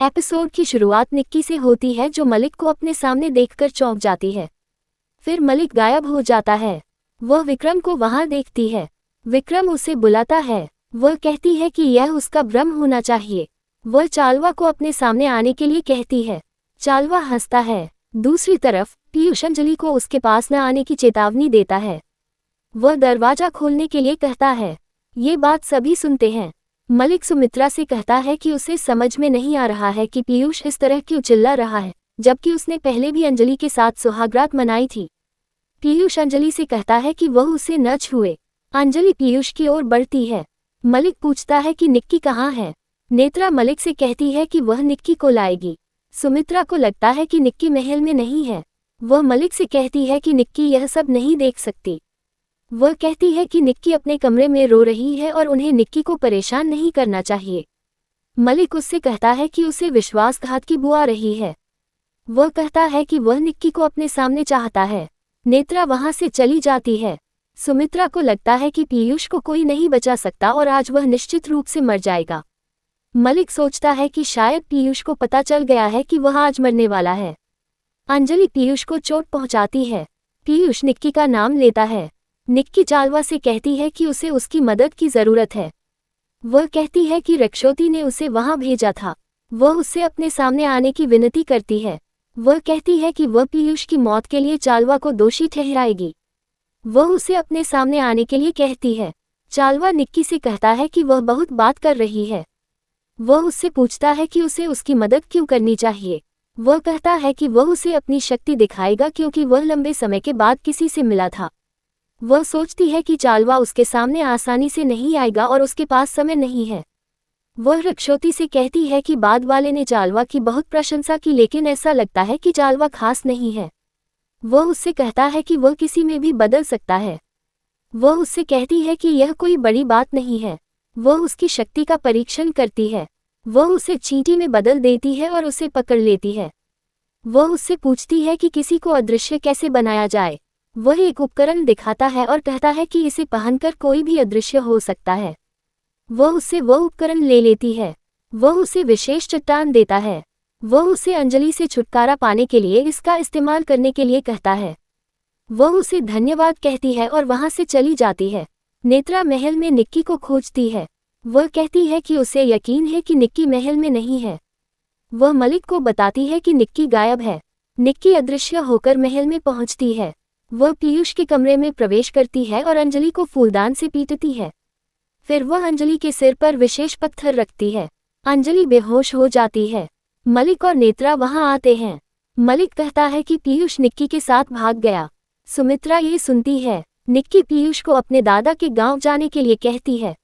Episode की शुरुआत निक्की से होती है जो मलिक को अपने सामने देखकर चौंक जाती है। फिर मलिक गायब हो जाता है। वह विक्रम को वहां देखती है। विक्रम उसे बुलाता है। वह कहती है कि यह उसका भ्रम होना चाहिए। वह चालवा को अपने सामने आने के लिए कहती है। चालवा हंसता है। दूसरी तरफ पीयूष अंजलि को उसके पास न आने की चेतावनी देता है। वह दरवाजा खोलने के लिए कहता है। ये बात सभी सुनते हैं। मलिक सुमित्रा से कहता है कि उसे समझ में नहीं आ रहा है कि पीयूष इस तरह क्यों चिल्ला रहा है, जबकि उसने पहले भी अंजलि के साथ सुहागरात मनाई थी। पीयूष अंजलि से कहता है कि वह उसे न छुए। अंजलि पीयूष की ओर बढ़ती है। मलिक पूछता है कि निक्की कहाँ है। नेत्रा मलिक से कहती है कि वह निक्की को लाएगी। सुमित्रा को लगता है कि निक्की महल में नहीं है। वह मलिक से कहती है कि निक्की यह सब नहीं देख सकती। वह कहती है कि निक्की अपने कमरे में रो रही है और उन्हें निक्की को परेशान नहीं करना चाहिए। मलिक उससे कहता है कि उसे विश्वासघात की बुआ रही है। वह कहता है कि वह निक्की को अपने सामने चाहता है। नेत्रा वहां से चली जाती है। सुमित्रा को लगता है कि पीयूष को कोई नहीं बचा सकता और आज वह निश्चित रूप से मर जाएगा। मलिक सोचता है कि शायद पीयूष को पता चल गया है कि वह आज मरने वाला है। अंजलि पीयूष को चोट पहुंचाती है। पीयूष निक्की का नाम लेता है। निक्की चालवा से कहती है कि उसे उसकी मदद की जरूरत है। वह कहती है कि रक्षोती ने उसे वहां भेजा था। वह उससे अपने सामने आने की विनती करती है। वह कहती है कि वह पीयूष की मौत के लिए चालवा को दोषी ठहराएगी। वह उसे अपने सामने आने के लिए कहती है। चालवा निक्की से कहता है कि वह बहुत बात कर रही है। वह उससे पूछता है कि उसे उसकी मदद क्यों करनी चाहिए। वह कहता है कि वह उसे अपनी शक्ति दिखाएगा क्योंकि वह लंबे समय के बाद किसी से मिला था। वह सोचती है कि चालवा उसके सामने आसानी से नहीं आएगा और उसके पास समय नहीं है। वह रक्षोती से कहती है कि बाद वाले ने चालवा की बहुत प्रशंसा की, लेकिन ऐसा लगता है कि चालवा खास नहीं है। वह उससे कहता है कि वह किसी में भी बदल सकता है। वह उससे कहती है कि यह कोई बड़ी बात नहीं है। वह उसकी शक्ति का परीक्षण करती है। वह उसे चींटी में बदल देती है और उसे पकड़ लेती है। वह उससे पूछती है कि किसी को अदृश्य कैसे बनाया जाए। वह एक उपकरण दिखाता है और कहता है कि इसे पहनकर कोई भी अदृश्य हो सकता है। वह उससे वह उपकरण ले लेती है। वह उसे विशेष चट्टान देता है। वह उसे अंजलि से छुटकारा पाने के लिए इसका इस्तेमाल करने के लिए कहता है। वह उसे धन्यवाद कहती है और वहां से चली जाती है। नेत्रा महल में निक्की को खोजती है। वह कहती है कि उसे यकीन है कि निक्की महल में नहीं है। वह मलिक को बताती है कि निक्की गायब है। निक्की अदृश्य होकर महल में पहुंचती है। वह पीयूष के कमरे में प्रवेश करती है और अंजलि को फूलदान से पीटती है। फिर वह अंजलि के सिर पर विशेष पत्थर रखती है। अंजलि बेहोश हो जाती है। मलिक और नेत्रा वहां आते हैं। मलिक कहता है कि पीयूष निक्की के साथ भाग गया। सुमित्रा ये सुनती है। निक्की पीयूष को अपने दादा के गांव जाने के लिए कहती है।